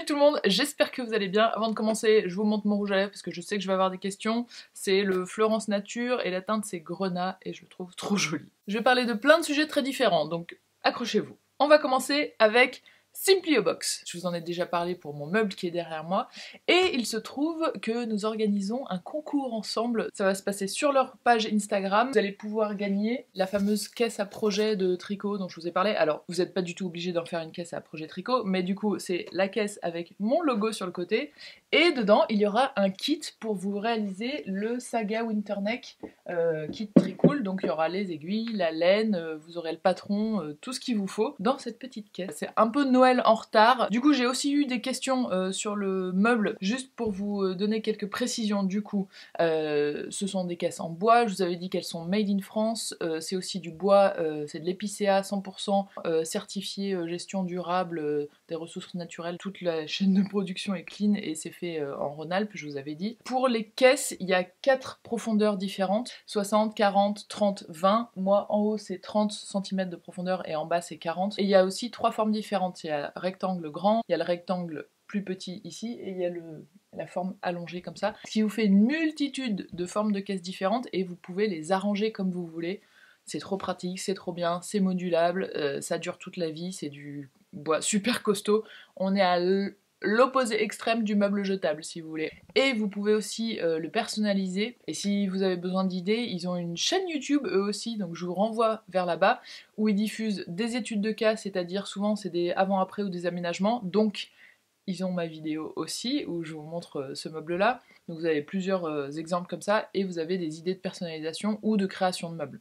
tout le monde, j'espère que vous allez bien. Avant de commencer, je vous montre mon rouge à lèvres parce que je sais que je vais avoir des questions. C'est le Florence Nature et la teinte c'est Grenat et je le trouve trop joli. Je vais parler de plein de sujets très différents, donc accrochez-vous. On va commencer avec Simpliobox. Je vous en ai déjà parlé pour mon meuble qui est derrière moi. Et il se trouve que nous organisons un concours ensemble. Ça va se passer sur leur page Instagram. Vous allez pouvoir gagner la fameuse caisse à projet de tricot dont je vous ai parlé. Alors, vous n'êtes pas du tout obligé d'en faire une caisse à projet tricot, mais du coup, c'est la caisse avec mon logo sur le côté. Et dedans, il y aura un kit pour vous réaliser le Saga Winterneck kit Tricool. Donc, il y aura les aiguilles, la laine, vous aurez le patron, tout ce qu'il vous faut dans cette petite caisse. C'est un peu Noël en retard. Du coup, j'ai aussi eu des questions sur le meuble, juste pour vous donner quelques précisions. Du coup, ce sont des caisses en bois. Je vous avais dit qu'elles sont made in France. C'est aussi du bois, c'est de l'épicéa 100% certifié gestion durable des ressources naturelles. Toute la chaîne de production est clean et c'est fait en Rhône-Alpes, je vous avais dit. Pour les caisses, il y a 4 profondeurs différentes, 60, 40, 30, 20. Moi, en haut, c'est 30 cm de profondeur et en bas, c'est 40. Et il y a aussi 3 formes différentes. Il y a le rectangle grand, il y a le rectangle plus petit ici et il y a la forme allongée comme ça. Ce qui vous fait une multitude de formes de caisses différentes et vous pouvez les arranger comme vous voulez. C'est trop pratique, c'est trop bien, c'est modulable, ça dure toute la vie, c'est du bois super costaud. On est à l'opposé extrême du meuble jetable si vous voulez. Et vous pouvez aussi le personnaliser. Et si vous avez besoin d'idées, ils ont une chaîne YouTube eux aussi, donc je vous renvoie vers là-bas, où ils diffusent des études de cas, c'est-à-dire souvent c'est des avant-après ou des aménagements. Donc ils ont ma vidéo aussi, où je vous montre ce meuble-là. Donc vous avez plusieurs exemples comme ça, et vous avez des idées de personnalisation ou de création de meubles.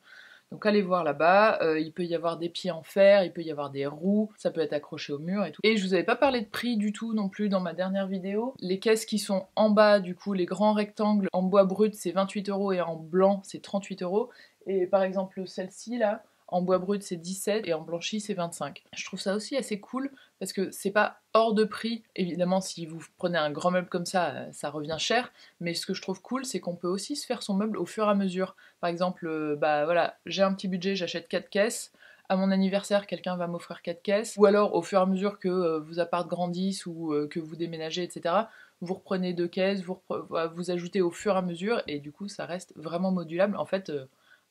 Donc allez voir là-bas, il peut y avoir des pieds en fer, il peut y avoir des roues, ça peut être accroché au mur et tout. Et je vous avais pas parlé de prix du tout non plus dans ma dernière vidéo. Les caisses qui sont en bas, du coup, les grands rectangles en bois brut, c'est 28 € et en blanc, c'est 38 €. Et par exemple, celle-ci là, en bois brut c'est 17 et en blanchi c'est 25. Je trouve ça aussi assez cool parce que c'est pas hors de prix. Évidemment si vous prenez un grand meuble comme ça, ça revient cher, mais ce que je trouve cool c'est qu'on peut aussi se faire son meuble au fur et à mesure. Par exemple, bah voilà, j'ai un petit budget, j'achète 4 caisses. À mon anniversaire, quelqu'un va m'offrir 4 caisses. Ou alors, au fur et à mesure que vos apparts grandissent ou que vous déménagez, etc., vous reprenez 2 caisses, vous ajoutez au fur et à mesure, et du coup, ça reste vraiment modulable. En fait,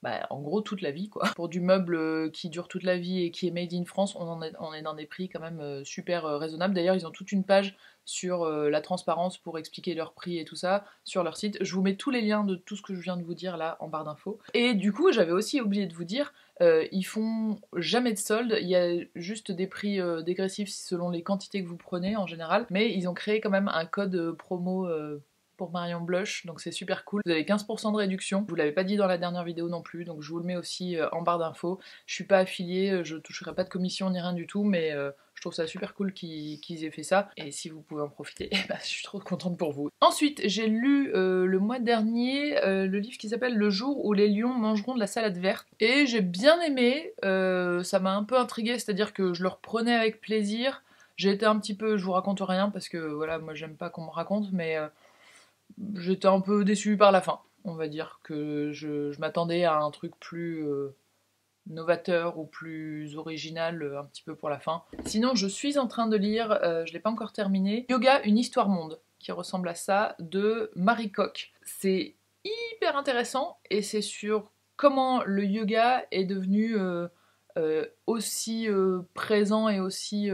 bah, en gros toute la vie quoi. Pour du meuble qui dure toute la vie et qui est made in France, on est dans des prix quand même super raisonnables. D'ailleurs ils ont toute une page sur la transparence pour expliquer leurs prix et tout ça sur leur site. Je vous mets tous les liens de tout ce que je viens de vous dire là en barre d'infos. Et du coup j'avais aussi oublié de vous dire, ils font jamais de soldes, il y a juste des prix dégressifs selon les quantités que vous prenez en général, mais ils ont créé quand même un code promo pour Marion Blush, donc c'est super cool. Vous avez 15% de réduction, je vous l'avais pas dit dans la dernière vidéo non plus, donc je vous le mets aussi en barre d'infos. Je suis pas affiliée, je toucherai pas de commission ni rien du tout, mais je trouve ça super cool qu'ils aient fait ça, et si vous pouvez en profiter, bah, je suis trop contente pour vous. Ensuite, j'ai lu le mois dernier le livre qui s'appelle Le jour où les lions mangeront de la salade verte, et j'ai bien aimé, ça m'a un peu intriguée, c'est-à-dire que je le reprenais avec plaisir. J'ai été un petit peu, je vous raconte rien parce que voilà, moi j'aime pas qu'on me raconte, mais j'étais un peu déçue par la fin. On va dire que je m'attendais à un truc plus novateur ou plus original un petit peu pour la fin. Sinon, je suis en train de lire, je l'ai pas encore terminé, Yoga, une histoire monde, qui ressemble à ça, de Marie Coq. C'est hyper intéressant et c'est sur comment le yoga est devenu aussi présent et aussi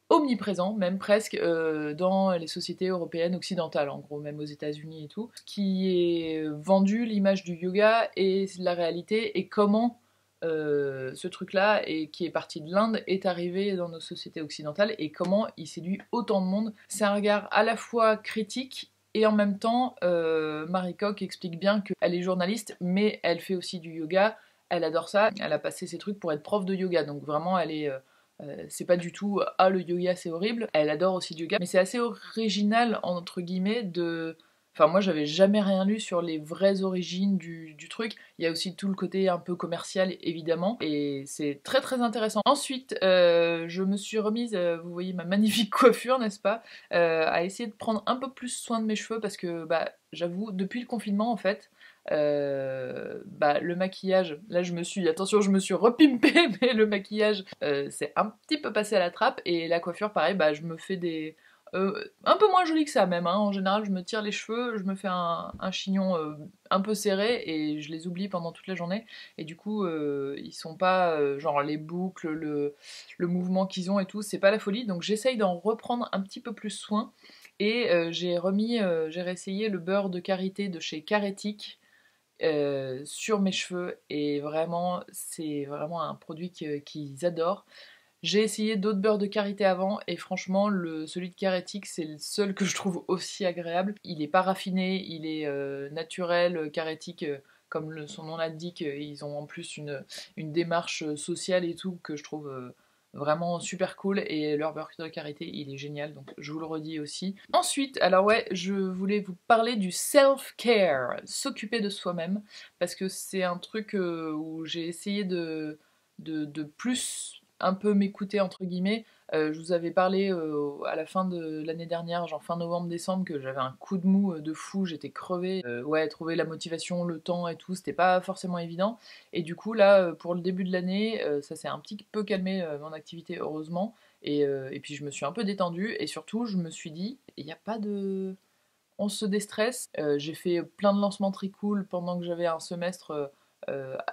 omniprésent, même presque, dans les sociétés européennes occidentales, en gros, même aux États-Unis et tout, qui est vendu l'image du yoga et la réalité, et comment ce truc-là, et qui est parti de l'Inde, est arrivé dans nos sociétés occidentales, et comment il séduit autant de monde. C'est un regard à la fois critique, et en même temps, Marie Coq explique bien qu'elle est journaliste, mais elle fait aussi du yoga, elle adore ça, elle a passé ses trucs pour être prof de yoga, donc vraiment elle est... c'est pas du tout ah le yoga c'est horrible, elle adore aussi le yoga, mais c'est assez original entre guillemets de... Enfin moi j'avais jamais rien lu sur les vraies origines du truc, il y a aussi tout le côté un peu commercial évidemment, et c'est très très intéressant. Ensuite je me suis remise, vous voyez ma magnifique coiffure n'est-ce pas, à essayer de prendre un peu plus soin de mes cheveux parce que bah j'avoue depuis le confinement en fait, bah, le maquillage, là je me suis repimpée, mais le maquillage c'est un petit peu passé à la trappe, et la coiffure pareil, bah je me fais des Un peu moins joli que ça même, hein. En général je me tire les cheveux, je me fais un chignon un peu serré et je les oublie pendant toute la journée et du coup ils sont pas genre les boucles, le mouvement qu'ils ont et tout, c'est pas la folie, donc j'essaye d'en reprendre un petit peu plus soin et j'ai réessayé le beurre de karité de chez Caretic sur mes cheveux et vraiment c'est vraiment un produit qu'ils adorent. J'ai essayé d'autres beurres de karité avant et franchement celui de Caretic c'est le seul que je trouve aussi agréable. Il est pas raffiné, il est naturel, Caretic comme son nom l'indique, ils ont en plus une démarche sociale et tout que je trouve vraiment super cool et leur beurre de karité il est génial donc je vous le redis aussi. Ensuite, alors ouais, je voulais vous parler du self-care, s'occuper de soi-même parce que c'est un truc où j'ai essayé de plus un peu m'écouter entre guillemets. Je vous avais parlé à la fin de l'année dernière, genre fin novembre-décembre, que j'avais un coup de mou de fou, j'étais crevée. Ouais, trouver la motivation, le temps et tout, c'était pas forcément évident. Et du coup, là, pour le début de l'année, ça s'est un petit peu calmé mon activité, heureusement. Et puis je me suis un peu détendue et surtout, je me suis dit, il n'y a pas de. On se déstresse. J'ai fait plein de lancements très cool pendant que j'avais un semestre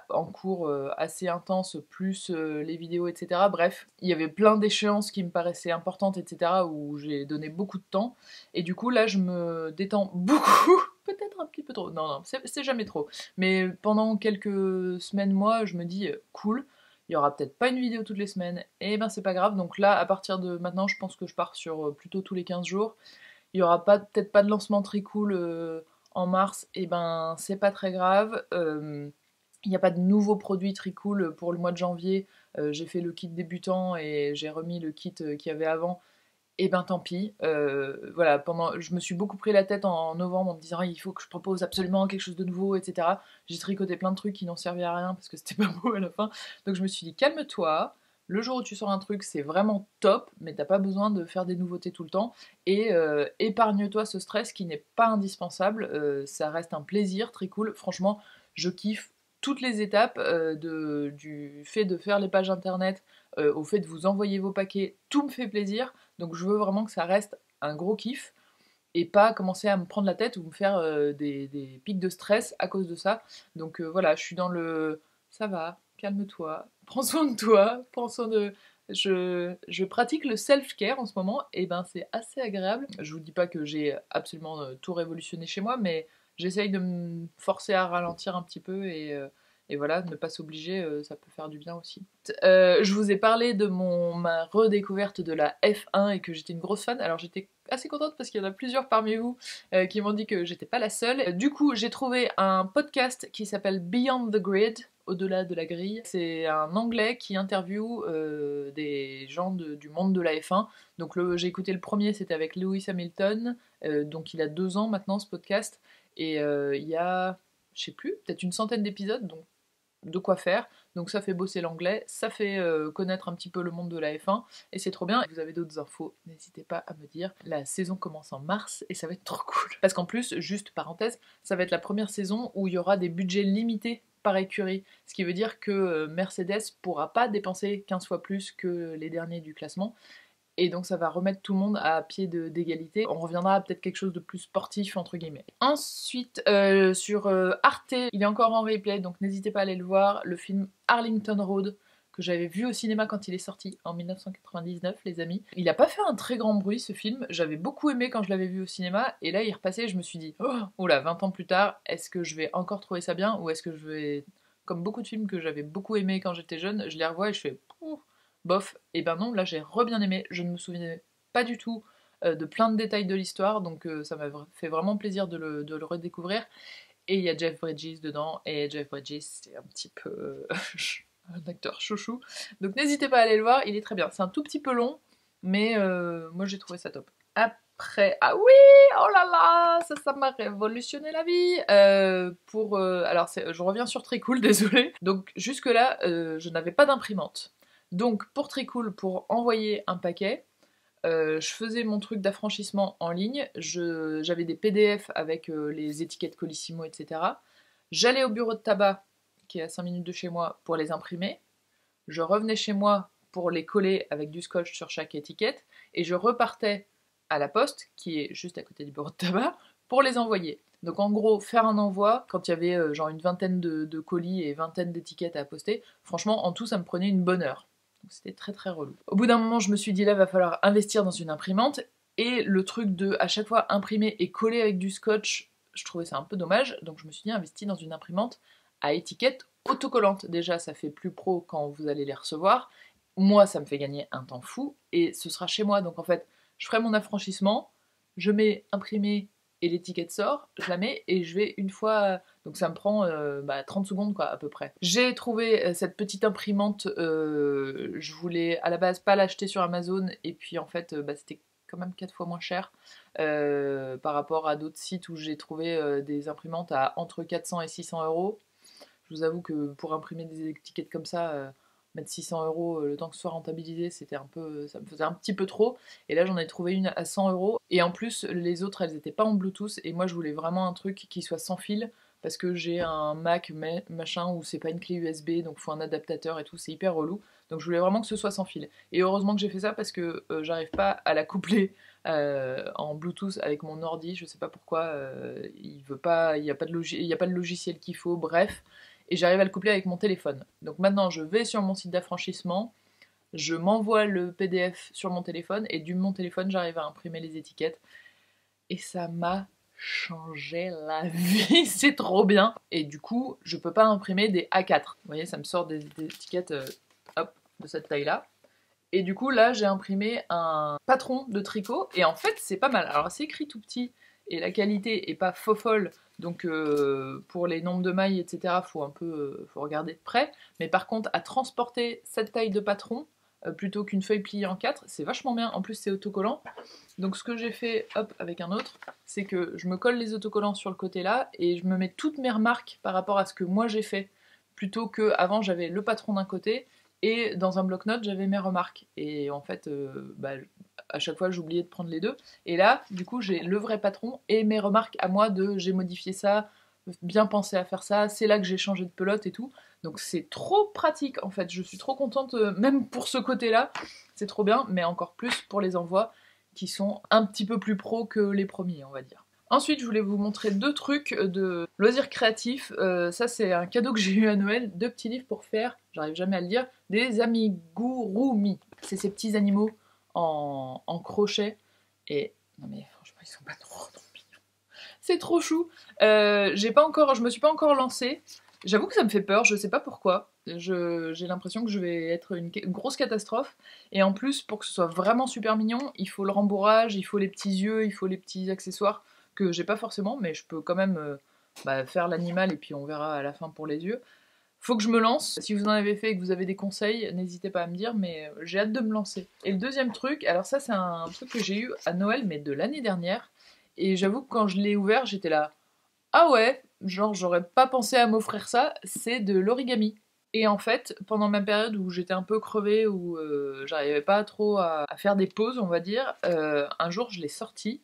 en cours assez intense, plus les vidéos, etc. Bref, il y avait plein d'échéances qui me paraissaient importantes, etc. où j'ai donné beaucoup de temps. Et du coup, là, je me détends beaucoup. Peut-être un petit peu trop. Non, non, c'est jamais trop. Mais pendant quelques semaines, mois, je me dis, cool, il y aura peut-être pas une vidéo toutes les semaines. Et ben, c'est pas grave. Donc là, à partir de maintenant, je pense que je pars sur plutôt tous les 15 jours. Il y aura peut-être pas de lancement très cool en mars, et ben c'est pas très grave. Il n'y a pas de nouveaux produits très cool pour le mois de janvier. J'ai fait le kit débutant et j'ai remis le kit qu'il y avait avant. Et ben tant pis. Voilà, je me suis beaucoup pris la tête en novembre en me disant il faut que je propose absolument quelque chose de nouveau, etc. J'ai tricoté plein de trucs qui n'ont servi à rien parce que c'était pas beau à la fin. Donc je me suis dit calme-toi. Le jour où tu sors un truc, c'est vraiment top, mais t'as pas besoin de faire des nouveautés tout le temps. Et épargne-toi ce stress qui n'est pas indispensable. Ça reste un plaisir très cool. Franchement, je kiffe toutes les étapes du fait de faire les pages internet, au fait de vous envoyer vos paquets. Tout me fait plaisir. Donc je veux vraiment que ça reste un gros kiff et pas commencer à me prendre la tête ou me faire des pics de stress à cause de ça. Donc voilà, je suis dans le ça va, calme-toi, prends soin de toi, prends soin de. Je pratique le self-care en ce moment, et ben c'est assez agréable. Je vous dis pas que j'ai absolument tout révolutionné chez moi, mais j'essaye de me forcer à ralentir un petit peu et voilà, ne pas s'obliger, ça peut faire du bien aussi. Je vous ai parlé de ma redécouverte de la F1 et que j'étais une grosse fan. Alors j'étais assez contente parce qu'il y en a plusieurs parmi vous qui m'ont dit que j'étais pas la seule. Du coup, j'ai trouvé un podcast qui s'appelle Beyond the Grid, au-delà de la grille. C'est un anglais qui interviewe des gens du monde de la F1. Donc j'ai écouté le premier, c'était avec Lewis Hamilton. Donc il a 2 ans maintenant ce podcast. Et il y a, je sais plus, peut-être une centaine d'épisodes, donc de quoi faire. Donc ça fait bosser l'anglais, ça fait connaître un petit peu le monde de la F1 et c'est trop bien. Si vous avez d'autres infos, n'hésitez pas à me dire. La saison commence en mars et ça va être trop cool. Parce qu'en plus, juste parenthèse, ça va être la première saison où il y aura des budgets limités par écurie, ce qui veut dire que Mercedes pourra pas dépenser 15 fois plus que les derniers du classement. Et donc ça va remettre tout le monde à pied d'égalité. On reviendra à peut-être quelque chose de plus sportif entre guillemets. Ensuite, sur Arte, il est encore en replay, donc n'hésitez pas à aller le voir. Le film Arlington Road, que j'avais vu au cinéma quand il est sorti en 1999, les amis. Il a pas fait un très grand bruit ce film, j'avais beaucoup aimé quand je l'avais vu au cinéma, et là il repassait, je me suis dit, oh, oula, 20 ans plus tard, est-ce que je vais encore trouver ça bien, ou est-ce que je vais, comme beaucoup de films que j'avais beaucoup aimé quand j'étais jeune, je les revois et je fais, bof, et ben non, là j'ai re-bien aimé, je ne me souvenais pas du tout de plein de détails de l'histoire, donc ça m'a fait vraiment plaisir de le redécouvrir. Et il y a Jeff Bridges dedans, et Jeff Bridges c'est un petit peu un acteur chouchou, donc n'hésitez pas à aller le voir, il est très bien. C'est un tout petit peu long, mais moi j'ai trouvé ça top. Après, ah oui, oh là là, ça m'a révolutionné la vie. Alors je reviens sur Très Cool, désolé. Donc jusque là, je n'avais pas d'imprimante. Donc pour Très Cool, pour envoyer un paquet, je faisais mon truc d'affranchissement en ligne, j'avais des PDF avec les étiquettes Colissimo, etc. J'allais au bureau de tabac, qui est à 5 minutes de chez moi, pour les imprimer. Je revenais chez moi pour les coller avec du scotch sur chaque étiquette, et je repartais à la poste, qui est juste à côté du bureau de tabac, pour les envoyer. Donc en gros, faire un envoi, quand il y avait genre une vingtaine de colis et vingtaine d'étiquettes à poster, franchement, en tout, ça me prenait une bonne heure. Donc c'était très très relou. Au bout d'un moment, je me suis dit là, va falloir investir dans une imprimante, et le truc de à chaque fois imprimer et coller avec du scotch, je trouvais ça un peu dommage, donc je me suis dit investir dans une imprimante à étiquette autocollante. Déjà, ça fait plus pro quand vous allez les recevoir. Moi, ça me fait gagner un temps fou, et ce sera chez moi. Donc en fait, je ferai mon affranchissement, je mets imprimer et l'étiquette sort, je la mets et je vais une fois, donc ça me prend 30 secondes quoi à peu près. J'ai trouvé cette petite imprimante, je voulais à la base pas l'acheter sur Amazon et puis en fait c'était quand même 4 fois moins cher par rapport à d'autres sites où j'ai trouvé des imprimantes à entre 400 et 600 euros. Je vous avoue que pour imprimer des étiquettes comme ça, mettre 600 euros le temps que ce soit rentabilisé, c'était un peu, ça me faisait un petit peu trop. Et là, j'en ai trouvé une à 100 euros. Et en plus, les autres, elles étaient pas en Bluetooth. Et moi, je voulais vraiment un truc qui soit sans fil. Parce que j'ai un Mac machin où c'est pas une clé USB, donc faut un adaptateur et tout, c'est hyper relou. Donc je voulais vraiment que ce soit sans fil. Et heureusement que j'ai fait ça parce que j'arrive pas à la coupler en Bluetooth avec mon ordi. Je sais pas pourquoi, il veut pas, il y a pas de logiciel qu'il faut. Bref. Et j'arrive à le coupler avec mon téléphone. Donc maintenant, je vais sur mon site d'affranchissement, je m'envoie le PDF sur mon téléphone, et du mon téléphone, j'arrive à imprimer les étiquettes. Et ça m'a changé la vie, c'est trop bien. Et du coup, je peux pas imprimer des A4. Vous voyez, ça me sort des étiquettes de cette taille-là. Et du coup, là, j'ai imprimé un patron de tricot, et en fait, c'est pas mal. Alors, c'est écrit tout petit, et la qualité est pas fofolle, donc pour les nombres de mailles, etc., faut regarder de près. Mais par contre, à transporter cette taille de patron, plutôt qu'une feuille pliée en 4, c'est vachement bien. En plus, c'est autocollant. Donc ce que j'ai fait, avec un autre, c'est que je me colle les autocollants sur le côté là, et je me mets toutes mes remarques par rapport à ce que moi j'ai fait, plutôt que avant j'avais le patron d'un côté, et dans un bloc-notes, j'avais mes remarques. Et en fait, à chaque fois, j'oubliais de prendre les deux. Et là, du coup, j'ai le vrai patron et mes remarques à moi de j'ai modifié ça, bien pensé à faire ça, c'est là que j'ai changé de pelote et tout. Donc c'est trop pratique en fait. Je suis trop contente, même pour ce côté-là. C'est trop bien, mais encore plus pour les envois qui sont un petit peu plus pro que les premiers, on va dire. Ensuite, je voulais vous montrer 2 trucs de loisirs créatifs. Ça, c'est un cadeau que j'ai eu à Noël, 2 petits livres pour faire, j'arrive jamais à le dire, des amigurumi. C'est ces petits animaux en crochet. Et non mais franchement, ils sont pas trop mignons. C'est trop chou. Je me suis pas encore lancée. J'avoue que ça me fait peur, je sais pas pourquoi. J'ai l'impression que je vais être une grosse catastrophe. Et en plus, pour que ce soit vraiment super mignon, il faut le rembourrage, il faut les petits yeux, il faut les petits accessoires que j'ai pas forcément, mais je peux quand même faire l'animal et puis on verra à la fin pour les yeux. Faut que je me lance. Si vous en avez fait et que vous avez des conseils, n'hésitez pas à me dire, mais j'ai hâte de me lancer. Et le deuxième truc, alors ça c'est un truc que j'ai eu à Noël, mais de l'année dernière. Et j'avoue que quand je l'ai ouvert, j'étais là, ah ouais, genre j'aurais pas pensé à m'offrir ça, c'est de l'origami. Et en fait, pendant ma période où j'étais un peu crevée, où j'arrivais pas trop à faire des pauses, on va dire, un jour je l'ai sorti,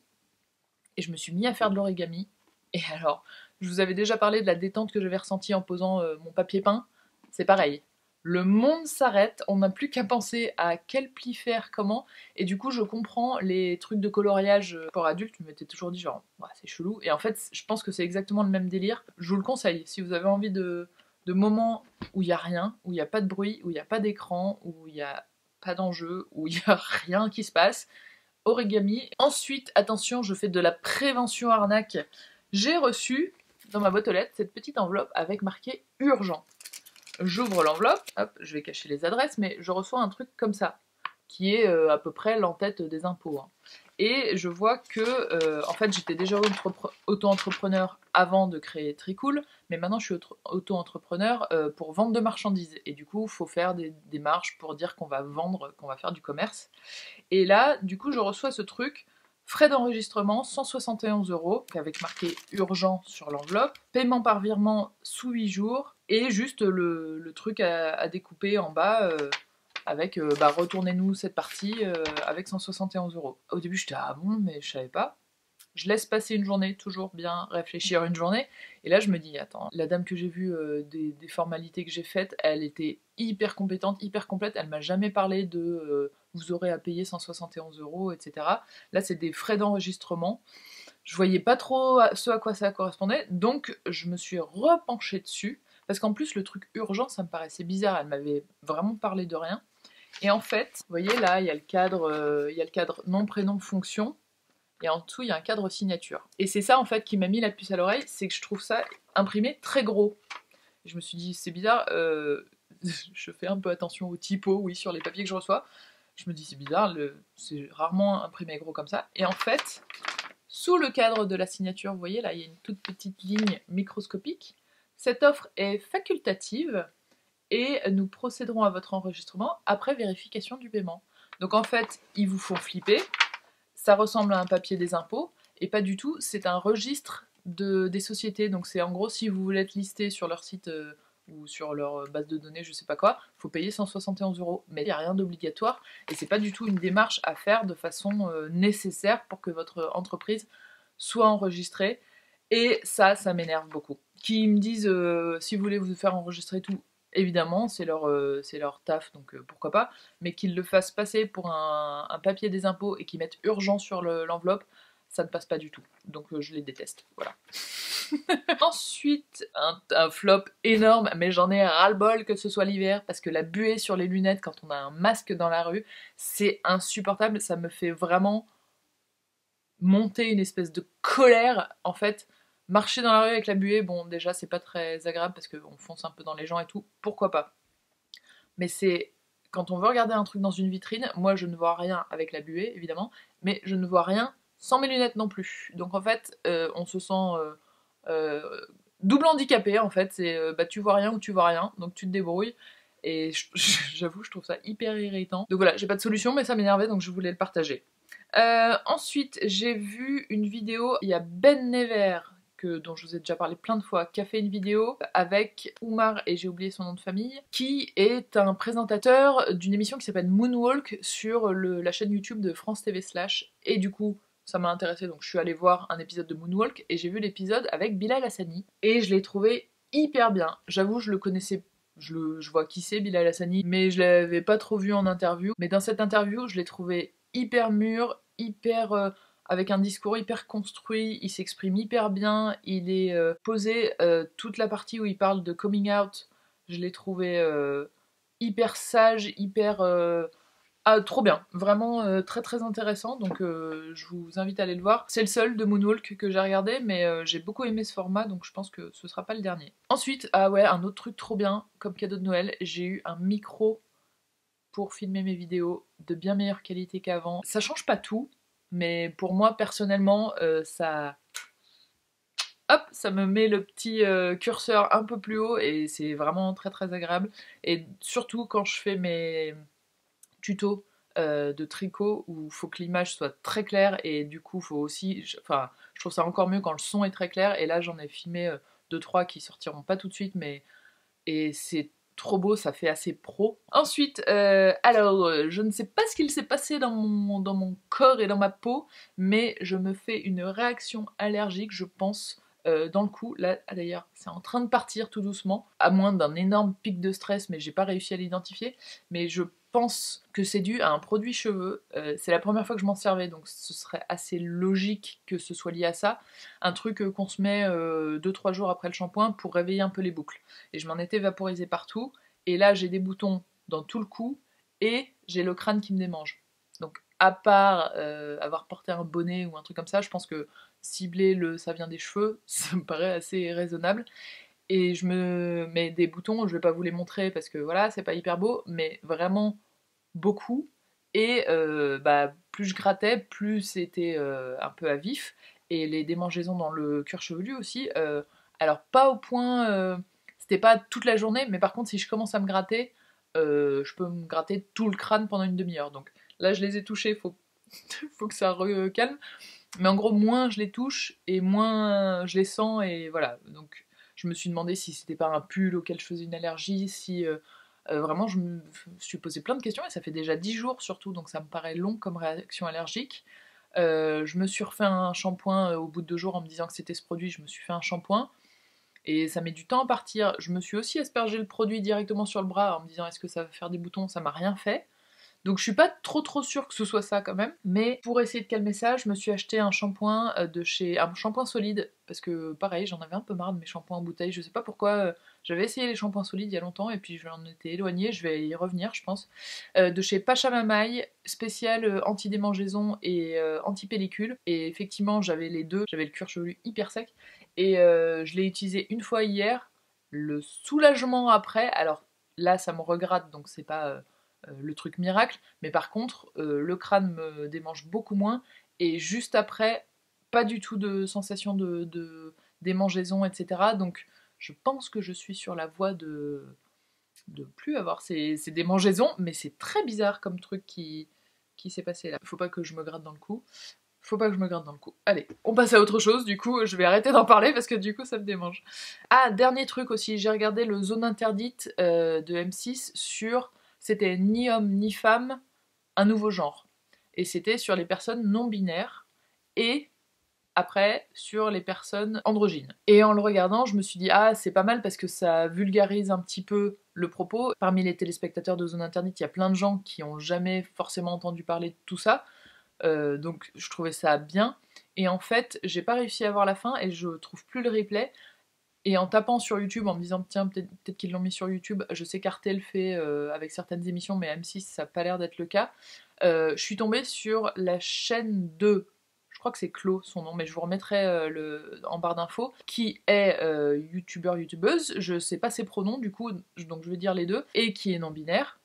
et je me suis mis à faire de l'origami. Et alors, je vous avais déjà parlé de la détente que j'avais ressentie en posant mon papier peint. C'est pareil. Le monde s'arrête, on n'a plus qu'à penser à quel pli faire, comment, et du coup je comprends les trucs de coloriage pour adultes, je m'étais toujours dit genre, ouais, c'est chelou, et en fait je pense que c'est exactement le même délire. Je vous le conseille, si vous avez envie de moments où il n'y a rien, où il n'y a pas de bruit, où il n'y a pas d'écran, où il n'y a pas d'enjeu, où il n'y a rien qui se passe, origami. Ensuite, attention, je fais de la prévention arnaque. J'ai reçu dans ma boîte aux lettres cette petite enveloppe avec marqué urgent. J'ouvre l'enveloppe, hop, je vais cacher les adresses, mais je reçois un truc comme ça, qui est à peu près l'entête des impôts. Hein. Et je vois que, en fait, j'étais déjà auto-entrepreneur avant de créer Tricool, mais maintenant je suis auto-entrepreneur pour vendre de marchandises. Et du coup, il faut faire des démarches pour dire qu'on va vendre, qu'on va faire du commerce. Et là, du coup, je reçois ce truc, frais d'enregistrement, 171 € avec marqué urgent sur l'enveloppe, paiement par virement sous 8 jours, et juste le truc à découper en bas avec retournez-nous cette partie avec 171 €. Au début, j'étais ah bon, mais je savais pas. Je laisse passer une journée, toujours bien réfléchir une journée. Et là, je me dis, attends, la dame que j'ai vue, des formalités que j'ai faites, elle était hyper compétente, hyper complète. Elle m'a jamais parlé de vous aurez à payer 171 €, etc. Là, c'est des frais d'enregistrement. Je voyais pas trop ce à quoi ça correspondait, donc je me suis repenchée dessus, parce qu'en plus, le truc urgent, ça me paraissait bizarre, elle m'avait vraiment parlé de rien. Et en fait, vous voyez là, il y a le cadre nom, prénom, fonction, et en dessous, il y a un cadre signature. Et c'est ça, en fait, qui m'a mis la puce à l'oreille, c'est que je trouve ça imprimé très gros. Je me suis dit, c'est bizarre, je fais un peu attention aux typos, oui, sur les papiers que je reçois. Je me dis, c'est bizarre, c'est rarement imprimé gros comme ça. Et en fait, sous le cadre de la signature, vous voyez, là, il y a une toute petite ligne microscopique. Cette offre est facultative et nous procéderons à votre enregistrement après vérification du paiement. Donc en fait, ils vous font flipper, ça ressemble à un papier des impôts, et pas du tout, c'est un registre des sociétés. Donc c'est en gros, si vous voulez être listé sur leur site ou sur leur base de données, je sais pas quoi, faut payer 171 €. Mais il n'y a rien d'obligatoire, et c'est pas du tout une démarche à faire de façon nécessaire pour que votre entreprise soit enregistrée. Et ça m'énerve beaucoup. Qui me disent, si vous voulez vous faire enregistrer tout, évidemment, c'est leur taf, donc pourquoi pas, mais qu'ils le fassent passer pour un papier des impôts et qu'ils mettent urgent sur l'enveloppe, ça ne passe pas du tout. Donc je les déteste, voilà. Ensuite, un flop énorme, mais j'en ai ras-le-bol que ce soit l'hiver, parce que la buée sur les lunettes quand on a un masque dans la rue, c'est insupportable, ça me fait vraiment monter une espèce de colère. En fait, marcher dans la rue avec la buée, bon, déjà, c'est pas très agréable parce qu'on fonce un peu dans les gens et tout, pourquoi pas. Mais c'est quand on veut regarder un truc dans une vitrine, moi je ne vois rien avec la buée, évidemment, mais je ne vois rien sans mes lunettes non plus. Donc en fait, on se sent double handicapé, en fait. C'est bah, tu vois rien ou tu vois rien, donc tu te débrouilles. Et j'avoue, je trouve ça hyper irritant. Donc voilà, j'ai pas de solution, mais ça m'énervait, donc je voulais le partager. Ensuite, j'ai vu une vidéo, il y a Ben Never, dont je vous ai déjà parlé plein de fois, qui a fait une vidéo avec Oumar, et j'ai oublié son nom de famille, qui est un présentateur d'une émission qui s'appelle Moonwalk sur la chaîne YouTube de France TV Slash, et du coup, ça m'a intéressé, donc je suis allée voir un épisode de Moonwalk, et j'ai vu l'épisode avec Bilal Hassani, et je l'ai trouvé hyper bien. J'avoue, je le connaissais, je vois qui c'est Bilal Hassani, mais je l'avais pas trop vu en interview, mais dans cette interview, je l'ai trouvé hyper mûr, hyper avec un discours hyper construit, il s'exprime hyper bien, il est posé, toute la partie où il parle de coming out, je l'ai trouvé hyper sage, hyper trop bien, vraiment très très intéressant, donc je vous invite à aller le voir. C'est le seul de Moonwalk que j'ai regardé, mais j'ai beaucoup aimé ce format, donc je pense que ce sera pas le dernier. Ensuite, ah ouais, un autre truc trop bien, comme cadeau de Noël, j'ai eu un micro pour filmer mes vidéos de bien meilleure qualité qu'avant. Ça change pas tout, mais pour moi personnellement, ça me met le petit curseur un peu plus haut et c'est vraiment très très agréable. Et surtout quand je fais mes tutos de tricot où il faut que l'image soit très claire et du coup faut aussi, enfin je trouve ça encore mieux quand le son est très clair, et là j'en ai filmé 2-3 qui sortiront pas tout de suite, mais et c'est trop beau, ça fait assez pro. Ensuite, je ne sais pas ce qu'il s'est passé dans mon corps et dans ma peau, mais je me fais une réaction allergique, je pense, dans le cou. Là, d'ailleurs, c'est en train de partir tout doucement, à moins d'un énorme pic de stress, mais j'ai pas réussi à l'identifier. Mais je pense que c'est dû à un produit cheveux. C'est la première fois que je m'en servais, donc ce serait assez logique que ce soit lié à ça. Un truc qu'on se met 2-3 jours après le shampoing pour réveiller un peu les boucles. Et je m'en étais vaporisé partout, et là j'ai des boutons dans tout le cou, et j'ai le crâne qui me démange. Donc à part avoir porté un bonnet ou un truc comme ça, je pense que cibler ça vient des cheveux, ça me paraît assez raisonnable. Et je me mets des boutons, je vais pas vous les montrer parce que voilà, c'est pas hyper beau, mais vraiment beaucoup. Et bah, plus je grattais, plus c'était un peu à vif. Et les démangeaisons dans le cuir chevelu aussi. Alors pas au point, c'était pas toute la journée, mais par contre si je commence à me gratter, je peux me gratter tout le crâne pendant une demi-heure. Donc là je les ai touchés, faut que ça recalme. Mais en gros, moins je les touche et moins je les sens, et voilà. Donc je me suis demandé si c'était pas un pull auquel je faisais une allergie, si vraiment je me suis posé plein de questions, et ça fait déjà 10 jours surtout, donc ça me paraît long comme réaction allergique. Je me suis refait un shampoing au bout de 2 jours en me disant que c'était ce produit, je me suis fait un shampoing. Et ça met du temps à partir. Je me suis aussi aspergé le produit directement sur le bras en me disant est-ce que ça va faire des boutons, ça m'a rien fait. Donc je suis pas trop sûre que ce soit ça quand même. Mais pour essayer de calmer ça, je me suis acheté un shampoing de chez... un shampoing solide. Parce que pareil, j'en avais un peu marre de mes shampoings en bouteille. Je sais pas pourquoi. J'avais essayé les shampoings solides il y a longtemps et puis j'en étais éloignée. Je vais y revenir, je pense. De chez Pachamamaï, spécial anti-démangeaison et anti-pellicule. Et effectivement, j'avais les deux. J'avais le cuir chevelu hyper sec. Et je l'ai utilisé une fois hier. Le soulagement après, alors là ça me regrette donc c'est pas le truc miracle, mais par contre le crâne me démange beaucoup moins et juste après pas du tout de sensation de démangeaison, etc. Donc je pense que je suis sur la voie de plus avoir ces démangeaisons, mais c'est très bizarre comme truc qui s'est passé là. Faut pas que je me gratte dans le cou. Faut pas que je me gratte dans le cou. Allez, on passe à autre chose, du coup, je vais arrêter d'en parler parce que du coup, ça me démange. Ah, dernier truc aussi, j'ai regardé le Zone Interdite de M6 sur... C'était ni homme ni femme, un nouveau genre. Et c'était sur les personnes non binaires et après sur les personnes androgynes. Et en le regardant, je me suis dit, ah, c'est pas mal parce que ça vulgarise un petit peu le propos. Parmi les téléspectateurs de Zone Interdite, il y a plein de gens qui ont jamais forcément entendu parler de tout ça. Donc je trouvais ça bien. Et en fait, j'ai pas réussi à voir la fin et je trouve plus le replay. Et en tapant sur YouTube, en me disant tiens, peut-être qu'ils l'ont mis sur YouTube, je sais qu'Arte le fait avec certaines émissions, mais M6, ça n'a pas l'air d'être le cas. Je suis tombée sur la chaîne de, je crois que c'est Clo son nom, mais je vous remettrai en barre d'infos, qui est youtubeuse, je sais pas ses pronoms du coup, donc je vais dire les deux, et qui est non-binaire.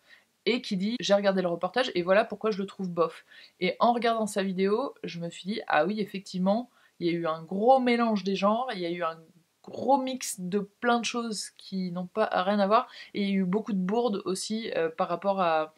Et qui dit j'ai regardé le reportage et voilà pourquoi je le trouve bof. Et en regardant sa vidéo, je me suis dit ah oui effectivement, il y a eu un gros mélange des genres, il y a eu un gros mix de plein de choses qui n'ont pas rien à voir et il y a eu beaucoup de bourdes aussi par rapport à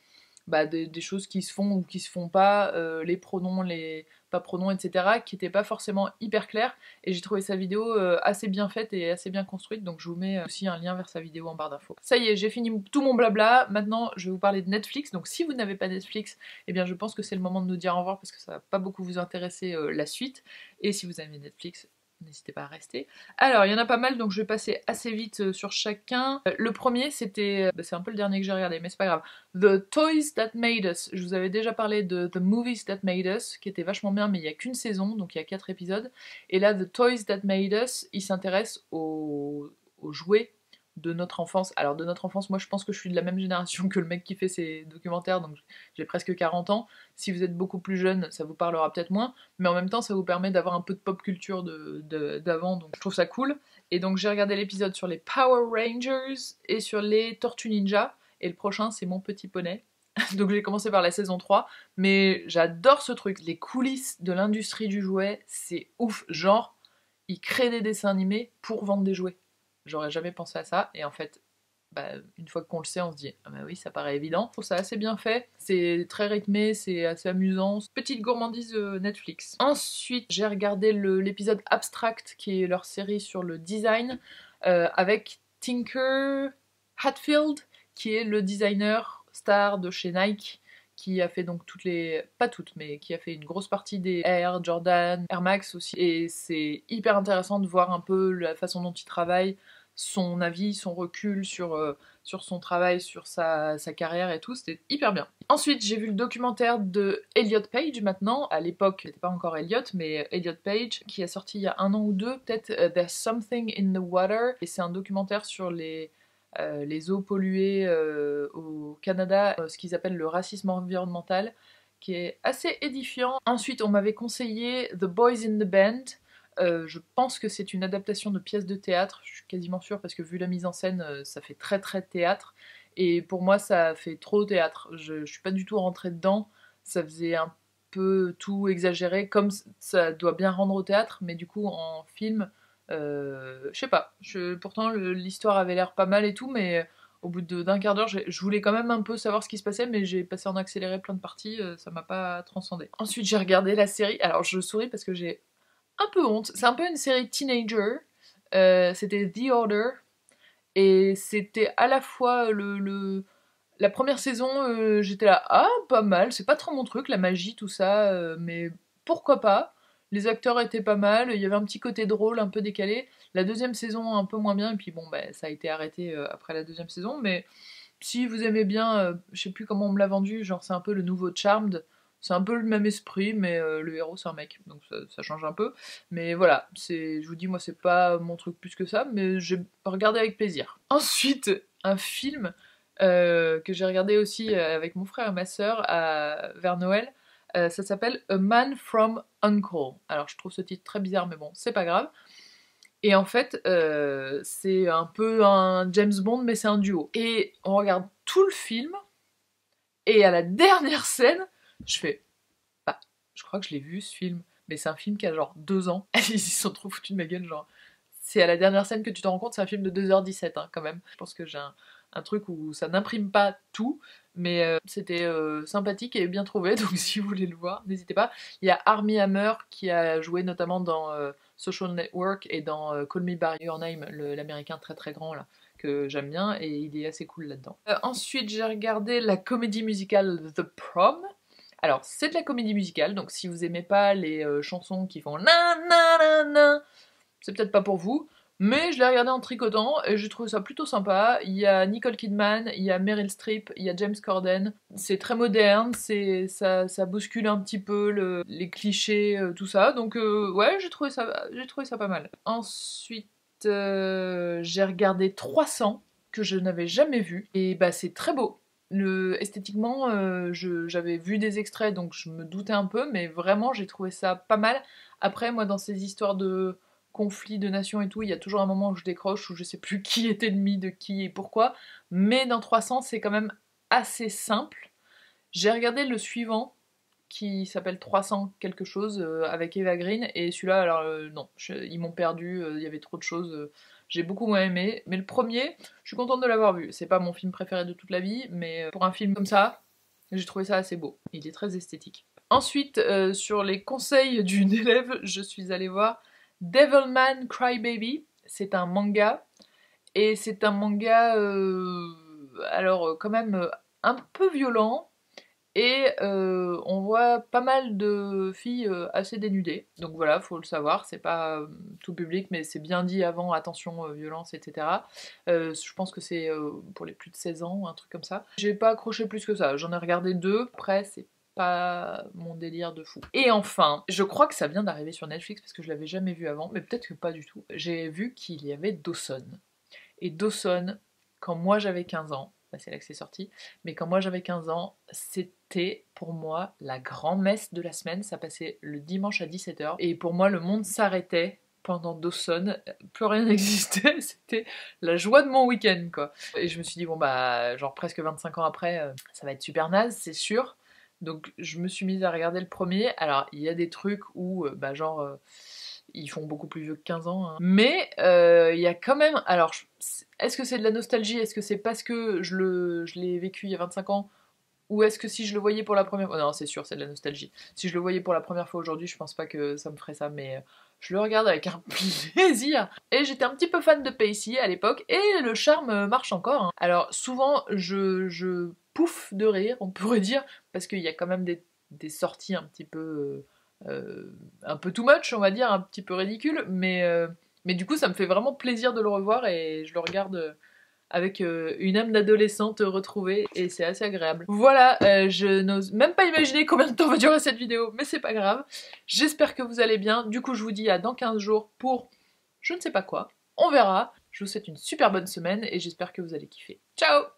des choses qui se font ou qui se font pas, les pronoms, les pas pronoms, etc., qui n'étaient pas forcément hyper clairs. Et j'ai trouvé sa vidéo assez bien faite et assez bien construite, donc je vous mets aussi un lien vers sa vidéo en barre d'infos. Ça y est, j'ai fini tout mon blabla. Maintenant, je vais vous parler de Netflix. Donc si vous n'avez pas Netflix, eh bien je pense que c'est le moment de nous dire au revoir parce que ça va pas beaucoup vous intéresser la suite. Et si vous avez Netflix, n'hésitez pas à rester. Alors, il y en a pas mal, donc je vais passer assez vite sur chacun. Le premier, c'était... c'est un peu le dernier que j'ai regardé, mais c'est pas grave. The Toys That Made Us. Je vous avais déjà parlé de The Movies That Made Us, qui était vachement bien, mais il n'y a qu'une saison, donc il y a 4 épisodes. Et là, The Toys That Made Us, il s'intéresse aux jouets de notre enfance. Alors de notre enfance, moi je pense que je suis de la même génération que le mec qui fait ces documentaires, donc j'ai presque 40 ans. Si vous êtes beaucoup plus jeune, ça vous parlera peut-être moins, mais en même temps ça vous permet d'avoir un peu de pop culture d'avant, donc je trouve ça cool. Et donc j'ai regardé l'épisode sur les Power Rangers et sur les Tortues Ninja, et le prochain c'est Mon Petit Poney. Donc j'ai commencé par la saison 3, mais j'adore ce truc. Les coulisses de l'industrie du jouet, c'est ouf. Genre, ils créent des dessins animés pour vendre des jouets. J'aurais jamais pensé à ça, et en fait, une fois qu'on le sait, on se dit ah bah oui, ça paraît évident. Je trouve ça assez bien fait, c'est très rythmé, c'est assez amusant. Petite gourmandise Netflix. Ensuite, j'ai regardé l'épisode Abstract, qui est leur série sur le design, avec Tinker Hatfield, qui est le designer star de chez Nike, qui a fait donc pas toutes, mais qui a fait une grosse partie des Air, Jordan, Air Max aussi. Et c'est hyper intéressant de voir un peu la façon dont il travaille, son avis, son recul sur son travail, sur sa carrière et tout, c'était hyper bien. Ensuite, j'ai vu le documentaire de Elliot Page maintenant, à l'époque, c'était pas encore Elliot, mais Elliot Page, qui est sorti il y a 1 an ou 2, peut-être, There's Something in the Water, et c'est un documentaire sur les eaux polluées au Canada, ce qu'ils appellent le racisme environnemental, qui est assez édifiant. Ensuite, on m'avait conseillé The Boys in the Band. Je pense que c'est une adaptation de pièce de théâtre, je suis quasiment sûre, parce que vu la mise en scène, ça fait très très théâtre. Et pour moi, ça fait trop théâtre. Je suis pas du tout rentrée dedans. Ça faisait un peu tout exagéré, comme ça doit bien rendre au théâtre, mais du coup, en film, je sais pas. Pourtant, l'histoire avait l'air pas mal et tout, mais au bout d'un quart d'heure, je voulais quand même un peu savoir ce qui se passait, mais j'ai passé en accéléré plein de parties, ça m'a pas transcendé. Ensuite, j'ai regardé la série. Alors, je souris parce que j'ai un peu honte. C'est un peu une série teenager. C'était The Order. Et c'était à la fois la première saison, j'étais là, ah, pas mal, c'est pas trop mon truc, la magie, tout ça, mais pourquoi pas. Les acteurs étaient pas mal, il y avait un petit côté drôle, un peu décalé. La deuxième saison, un peu moins bien, et puis bon, ça a été arrêté après la deuxième saison, mais si vous aimez bien, je sais plus comment on me l'a vendu, genre c'est un peu le nouveau Charmed, c'est un peu le même esprit, mais le héros c'est un mec, donc ça change un peu. Mais voilà, je vous dis, moi c'est pas mon truc plus que ça, mais j'ai regardé avec plaisir. Ensuite, un film que j'ai regardé aussi avec mon frère et ma soeur vers Noël, ça s'appelle A Man from U.N.C.L.E. Alors je trouve ce titre très bizarre, mais bon, c'est pas grave. Et en fait, c'est un peu un James Bond, mais c'est un duo. Et on regarde tout le film, et à la dernière scène, je fais, bah, je crois que je l'ai vu ce film, mais c'est un film qui a genre 2 ans. Ils se sont trop foutus de ma gueule, genre. C'est à la dernière scène que tu t'en rends compte, c'est un film de 2h17 hein, quand même. Je pense que j'ai un truc où ça n'imprime pas tout, mais c'était sympathique et bien trouvé, donc si vous voulez le voir, n'hésitez pas. Il y a Armie Hammer qui a joué notamment dans Social Network et dans Call Me By Your Name, l'américain très très grand là, que j'aime bien, et il est assez cool là-dedans. Ensuite, j'ai regardé la comédie musicale The Prom. Alors, c'est de la comédie musicale, donc si vous aimez pas les chansons qui font na na na na, c'est peut-être pas pour vous, mais je l'ai regardé en tricotant et j'ai trouvé ça plutôt sympa. Il y a Nicole Kidman, il y a Meryl Streep, il y a James Corden. C'est très moderne, ça bouscule un petit peu les clichés, tout ça. Donc ouais, j'ai trouvé ça pas mal. Ensuite, j'ai regardé 300 que je n'avais jamais vu et bah c'est très beau. Esthétiquement, j'avais vu des extraits donc je me doutais un peu, mais vraiment j'ai trouvé ça pas mal. Après, moi, dans ces histoires de conflits de nations et tout, il y a toujours un moment où je décroche, où je sais plus qui est ennemi de qui et pourquoi. Mais dans 300, c'est quand même assez simple. J'ai regardé le suivant, qui s'appelle 300 quelque chose, avec Eva Green, et celui-là, alors non, ils m'ont perdu, il y avait trop de choses. J'ai beaucoup moins aimé, mais le premier, je suis contente de l'avoir vu. C'est pas mon film préféré de toute la vie, mais pour un film comme ça, j'ai trouvé ça assez beau. Il est très esthétique. Ensuite, sur les conseils d'une élève, je suis allée voir Devilman Crybaby. C'est un manga, et c'est un manga, alors quand même un peu violent, et on voit pas mal de filles assez dénudées. Donc voilà, faut le savoir, c'est pas tout public, mais c'est bien dit avant, attention, violence, etc. Je pense que c'est pour les plus de 16 ans, un truc comme ça. J'ai pas accroché plus que ça, j'en ai regardé 2, après c'est pas mon délire de fou. Et enfin, je crois que ça vient d'arriver sur Netflix parce que je l'avais jamais vu avant, mais peut-être que pas du tout. J'ai vu qu'il y avait Dawson. Et Dawson, quand moi j'avais 15 ans, bah c'est là que c'est sorti, mais quand moi j'avais 15 ans, c'était pour moi la grand-messe de la semaine, ça passait le dimanche à 17h, et pour moi le monde s'arrêtait pendant Dawson, plus rien n'existait, c'était la joie de mon week-end quoi. Et je me suis dit, bon bah, genre presque 25 ans après, ça va être super naze, c'est sûr. Donc je me suis mise à regarder le premier. Alors il y a des trucs où, bah genre, ils font beaucoup plus vieux que 15 ans, hein. Mais il y a quand même... Alors, est-ce que c'est de la nostalgie? Est-ce que c'est parce que je l'ai vécu il y a 25 ans? Ou est-ce que si je le voyais pour la première fois... Non, c'est sûr, c'est de la nostalgie. Si je le voyais pour la première fois aujourd'hui, je pense pas que ça me ferait ça, mais je le regarde avec un plaisir. Et j'étais un petit peu fan de Pacey à l'époque, et le charme marche encore, hein. Alors, souvent, je pouffe de rire, on pourrait dire, parce qu'il y a quand même des sorties un petit peu... un peu too much, on va dire, un petit peu ridicule, mais du coup ça me fait vraiment plaisir de le revoir et je le regarde avec une âme d'adolescente retrouvée et c'est assez agréable. Voilà, je n'ose même pas imaginer combien de temps va durer cette vidéo, mais c'est pas grave. J'espère que vous allez bien, du coup je vous dis à dans 15 jours pour je ne sais pas quoi, on verra. Je vous souhaite une super bonne semaine et j'espère que vous allez kiffer. Ciao!